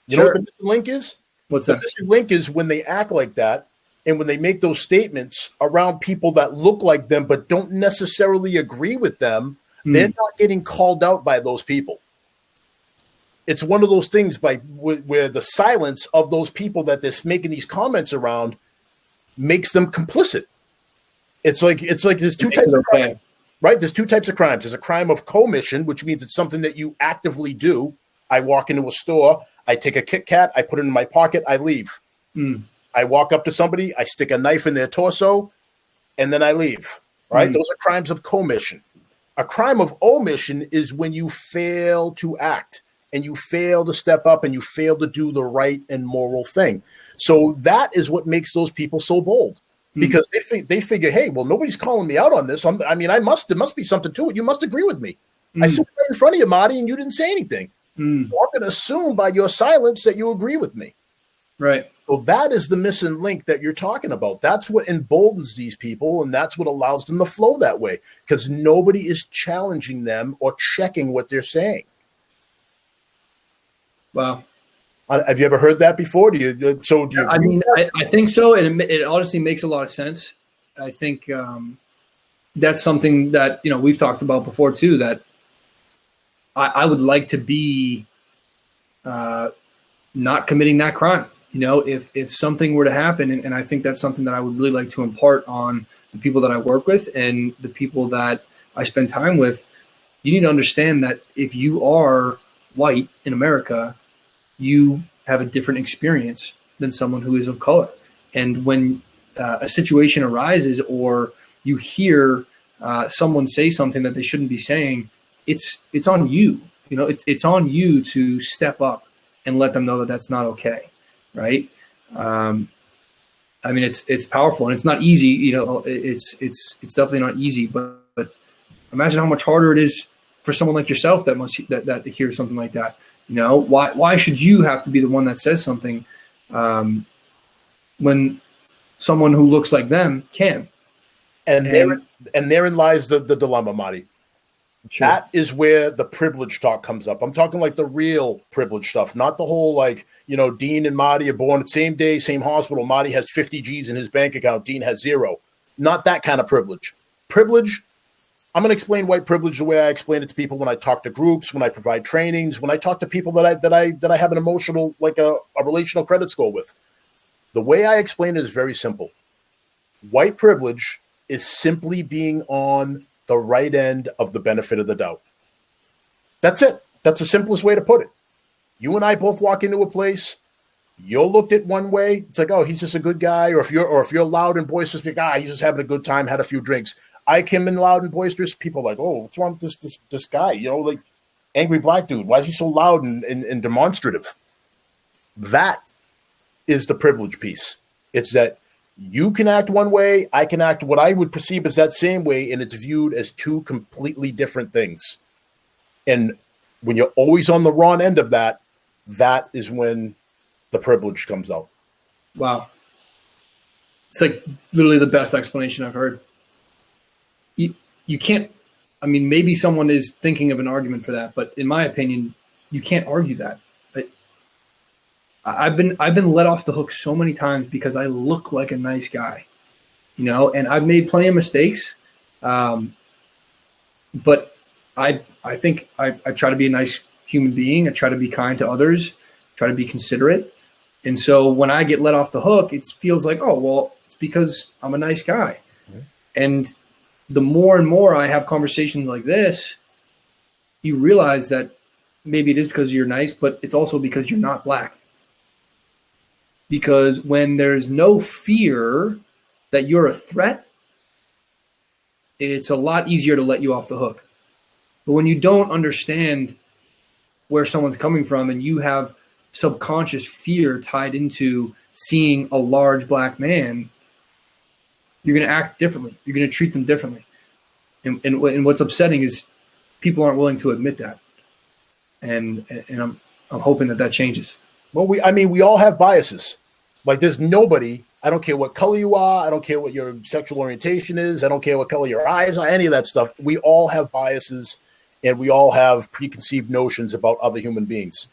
You know what the missing link is? What's that? The missing link is when they act like that and when they make those statements around people that look like them but don't necessarily agree with them, they're not getting called out by those people. It's one of those things where the silence of those people that they're making these comments around makes them complicit. It's like there's two types of crime. Right? There's two types of crimes. There's a crime of commission, which means it's something that you actively do. I walk into a store, I take a Kit Kat, I put it in my pocket, I leave. I walk up to somebody, I stick a knife in their torso, and then I leave. Right? Those are crimes of commission. A crime of omission is when you fail to act and you fail to step up and you fail to do the right and moral thing. So that is what makes those people so bold. Because they figure, hey, well, nobody's calling me out on this. There must be something to it. You must agree with me. I sit right in front of you, Marty, and you didn't say anything. So I'm going to assume by your silence that you agree with me. Right. Well, that is the missing link that you're talking about. That's what emboldens these people, and that's what allows them to flow that way, because nobody is challenging them or checking what they're saying. Wow. Have you ever heard that before? Do you? I mean, I think so, and it honestly makes a lot of sense. I think that's something that we've talked about before too. That I would like to be not committing that crime. If something were to happen, and I think that's something that I would really like to impart on the people that I work with and the people that I spend time with. You need to understand that if you are white in America, you have a different experience than someone who is of color. And when a situation arises or you hear someone say something that they shouldn't be saying, it's on you. It's on you to step up and let them know that that's not okay. Right. I mean, it's powerful and it's not easy. It's definitely not easy, but imagine how much harder it is for someone like yourself that hears something like that. Why should you have to be the one that says something when someone who looks like them can? And therein lies the dilemma, Marty. Sure. That is where the privilege talk comes up. I'm talking like the real privilege stuff, not the whole Dean and Marty are born the same day, same hospital. Marty has 50 G's in his bank account. Dean has 0. Not that kind of privilege. Privilege. I'm going to explain white privilege the way I explain it to people when I talk to groups, when I provide trainings, when I talk to people that I have an emotional, like a relational credit score with. The way I explain it is very simple. White privilege is simply being on the right end of the benefit of the doubt. That's it. That's the simplest way to put it. You and I both walk into a place. You're looked at one way. It's like, oh, he's just a good guy. Or if you're loud and boisterous, like, he's just having a good time, had a few drinks. I come in loud and boisterous. People are like, oh, what's wrong with this guy? angry black dude? Why is he so loud and demonstrative? That is the privilege piece. It's that you can act one way, I can act what I would perceive as that same way, and it's viewed as two completely different things. And when you're always on the wrong end of that, that is when the privilege comes out. Wow. It's like literally the best explanation I've heard. You can't, I mean, maybe someone is thinking of an argument for that, but in my opinion, you can't argue that. I've been let off the hook so many times because I look like a nice guy, you know, and I've made plenty of mistakes. But I think I try to be a nice human being. I try to be kind to others, try to be considerate. And so when I get let off the hook, it feels like, oh, well, it's because I'm a nice guy. Mm-hmm. And the more and more I have conversations like this, you realize that maybe it is because you're nice, but it's also because you're not black. Because when there's no fear that you're a threat, it's a lot easier to let you off the hook. But when you don't understand where someone's coming from and you have subconscious fear tied into seeing a large black man, you're going to act differently. You're going to treat them differently. And what's upsetting is people aren't willing to admit that. And I'm hoping that changes. Well, we all have biases. Like there's nobody, I don't care what color you are, I don't care what your sexual orientation is, I don't care what color your eyes are, any of that stuff. We all have biases and we all have preconceived notions about other human beings.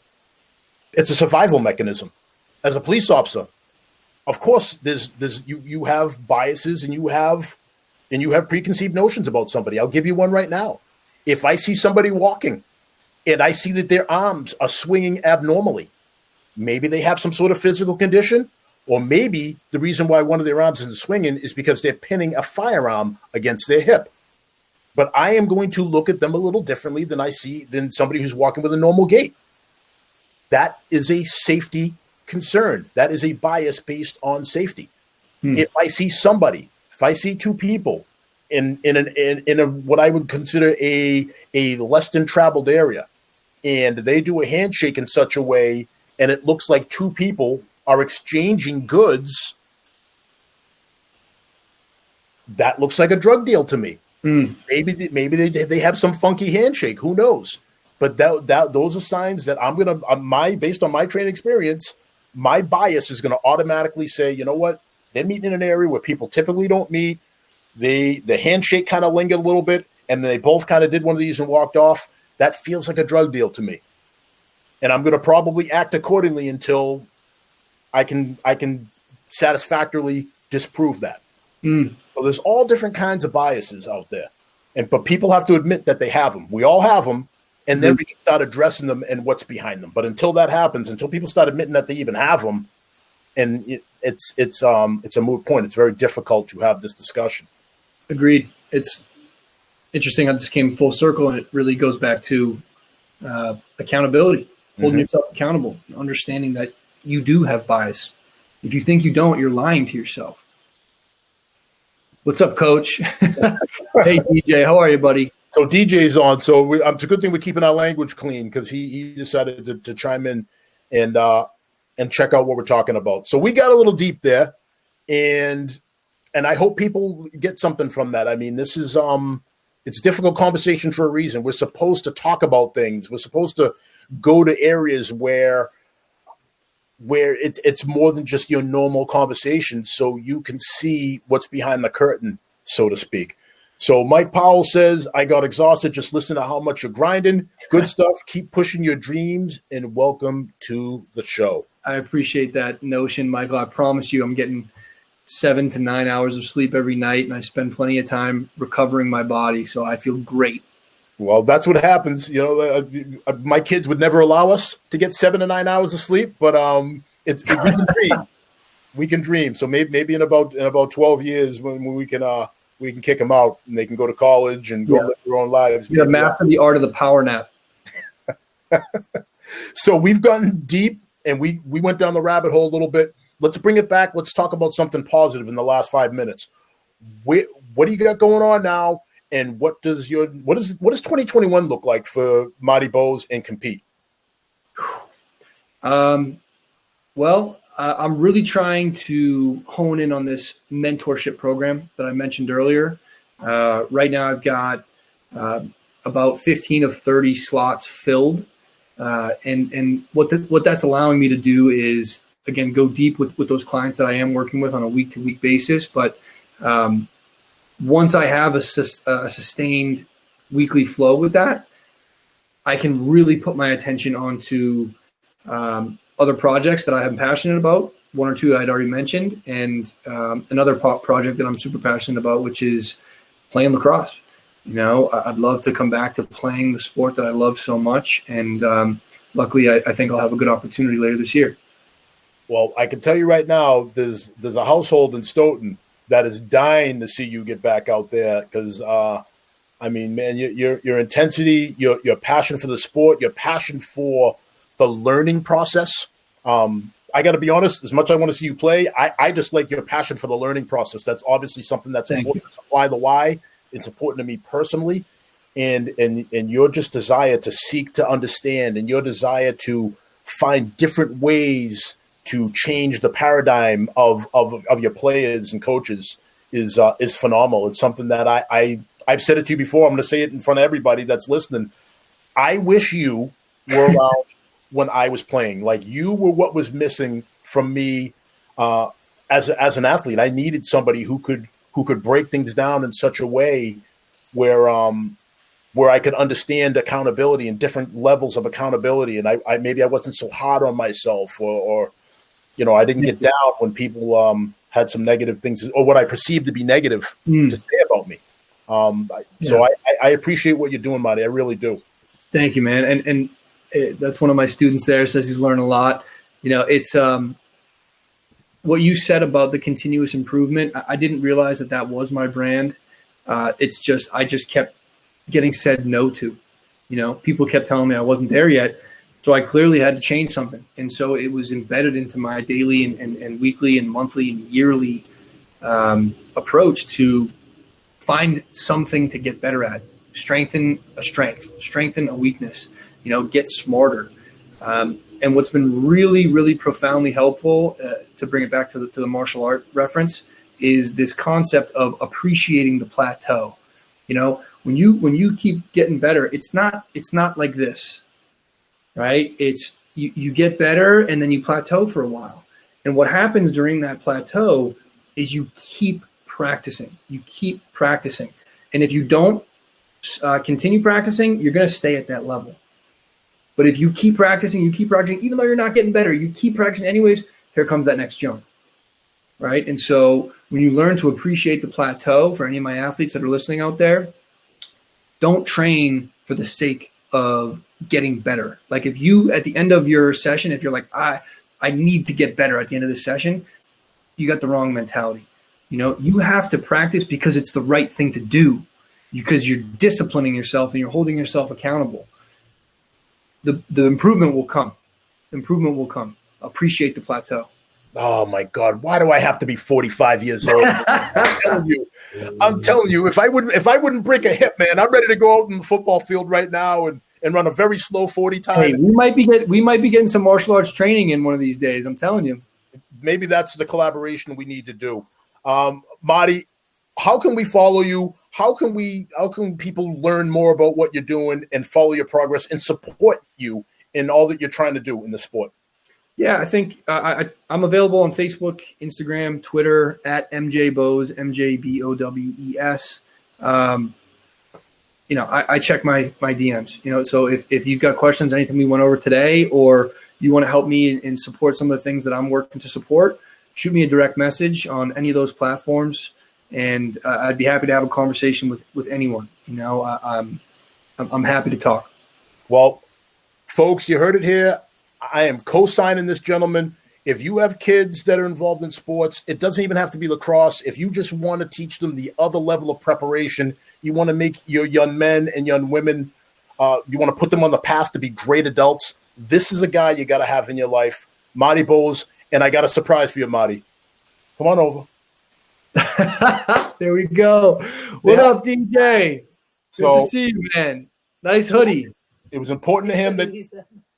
It's a survival mechanism. As a police officer, of course, you have biases and you have preconceived notions about somebody. I'll give you one right now. If I see somebody walking and I see that their arms are swinging abnormally, maybe they have some sort of physical condition, or maybe the reason why one of their arms isn't swinging is because they're pinning a firearm against their hip. But I am going to look at them a little differently than somebody who's walking with a normal gait. That is a safety concern. That is a bias based on safety. If I see two people in a what I would consider a less than traveled area, and they do a handshake in such a way, and it looks like two people are exchanging goods, that looks like a drug deal to me. Maybe they have some funky handshake. Who knows? But those are signs that based on my training experience, my bias is going to automatically say, you know what? They're meeting in an area where people typically don't meet. The handshake kind of lingered a little bit, and they both kind of did one of these and walked off. That feels like a drug deal to me. And I'm going to probably act accordingly until I can satisfactorily disprove that. So there's all different kinds of biases out there, but people have to admit that they have them. We all have them, and then we can start addressing them and what's behind them. But until that happens, until people start admitting that they even have them, and it's a moot point. It's very difficult to have this discussion. Agreed. It's interesting how this came full circle, and it really goes back to accountability, holding yourself accountable, understanding that you do have bias. If you think you don't, you're lying to yourself. What's up, Coach? Hey, DJ, how are you, buddy? So DJ's on. So it's a good thing we're keeping our language clean because he decided to chime in and check out what we're talking about. So we got a little deep there, and I hope people get something from that. I mean, this is it's a difficult conversation for a reason. We're supposed to talk about things. We're supposed to go to areas where it's more than just your normal conversation, so you can see what's behind the curtain, so to speak. So Mike Powell says, I got exhausted just listening to how much you're grinding. Good stuff. Keep pushing your dreams, and welcome to the show. I appreciate that notion, Michael. I promise you I'm getting 7 to 9 hours of sleep every night, and I spend plenty of time recovering my body, so I feel great. Well, that's what happens. You know, my kids would never allow us to get 7 to 9 hours of sleep, but we can dream. We can dream. So maybe in about 12 years when we can kick them out and they can go to college and go live their own lives. You have mastered the art of the power nap. So we've gotten deep and we went down the rabbit hole a little bit. Let's bring it back. Let's talk about something positive in the last 5 minutes. What do you got going on now? and what does 2021 look like for Marty Bose and Compete? Well, I'm really trying to hone in on this mentorship program that I mentioned earlier. Right now I've got about 15 of 30 slots filled. And what that's allowing me to do is, again, go deep with those clients that I am working with on a week-to-week basis. But once I have a sustained weekly flow with that, I can really put my attention onto other projects that I am passionate about. One or two I'd already mentioned, and another project that I'm super passionate about, which is playing lacrosse. I'd love to come back to playing the sport that I love so much, and luckily I think I'll have a good opportunity later this year. Well, I can tell you right now, there's a household in Stoughton that is dying to see you get back out there because, man, your intensity, your passion for the sport, your passion for the learning process. I got to be honest, as much as I want to see you play, I just like your passion for the learning process. That's obviously something that's important to Supply the Why. It's important to me personally, and your just desire to seek to understand and your desire to find different ways to change the paradigm of your players and coaches is phenomenal. It's something that I've said it to you before. I'm going to say it in front of everybody that's listening. I wish you were around when I was playing. Like, you were what was missing from me as an athlete. I needed somebody who could break things down in such a way where I could understand accountability and different levels of accountability. And I maybe I wasn't so hard on myself, or I didn't get down when people had some negative things, or what I perceived to be negative to say about me. So I appreciate what you're doing, Marty. I really do. Thank you, man. And that's one of my students there, says he's learned a lot. It's what you said about the continuous improvement. I didn't realize that was my brand. It's just, I just kept getting said no to. People kept telling me I wasn't there yet. So I clearly had to change something. And so it was embedded into my daily and weekly and monthly and yearly approach to find something to get better at, strengthen a strength, strengthen a weakness, get smarter. And what's been really, really profoundly helpful, to bring it back to the martial art reference, is this concept of appreciating the plateau. When you keep getting better, it's not like this, right? It's you get better and then you plateau for a while. And what happens during that plateau is you keep practicing. And if you don't continue practicing, you're going to stay at that level. But if you keep practicing, even though you're not getting better, you keep practicing anyways, here comes that next jump, right? And so when you learn to appreciate the plateau, for any of my athletes that are listening out there, don't train for the sake of getting better. Like, if you, at the end of your session, if you're like, I need to get better at the end of this session, you got the wrong mentality. You have to practice because it's the right thing to do, because you're disciplining yourself and you're holding yourself accountable. The improvement will come. Appreciate the plateau. Oh my God! Why do I have to be 45 years old? I'm telling you, if I wouldn't break a hip, man, I'm ready to go out in the football field right now and run a very slow 40 time. Hey, we might be getting some martial arts training in one of these days. I'm telling you. Maybe that's the collaboration we need to do. Marty, how can we follow you? How can people learn more about what you're doing and follow your progress and support you in all that you're trying to do in the sport? Yeah, I think I'm available on Facebook, Instagram, Twitter at MJ Bose, MJBOWES. I check my DMs. So if you've got questions, anything we went over today, or you want to help me and support some of the things that I'm working to support, shoot me a direct message on any of those platforms. And I'd be happy to have a conversation with anyone. I'm happy to talk. Well, folks, you heard it here. I am co-signing this gentleman. If you have kids that are involved in sports, it doesn't even have to be lacrosse. If you just want to teach them the other level of preparation, you want to make your young men and young women, you want to put them on the path to be great adults, this is a guy you got to have in your life, Marty Bose. And I got a surprise for you, Marty. Come on over. There we go. What up, DJ? Good to see you, man. Nice hoodie. It was important to him that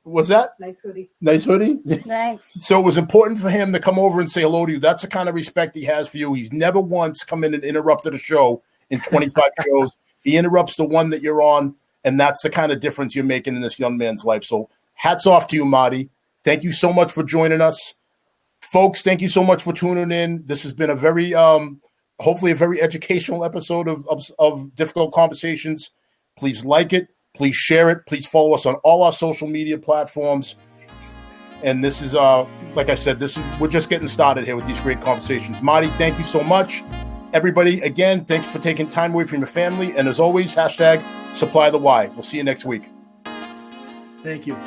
was that nice hoodie. Nice hoodie. Thanks. So it was important for him to come over and say hello to you. That's the kind of respect he has for you. He's never once come in and interrupted a show in 25 shows. He interrupts the one that you're on, and that's the kind of difference you're making in this young man's life. So hats off to you, Marty. Thank you so much for joining us. Folks, thank you so much for tuning in. This has been a very, hopefully a very educational episode of Difficult Conversations. Please like it. Please share it. Please follow us on all our social media platforms. And this is, like I said, we're just getting started here with these great conversations. Marty, thank you so much. Everybody, again, thanks for taking time away from your family. And as always, #supply the why. We'll see you next week. Thank you.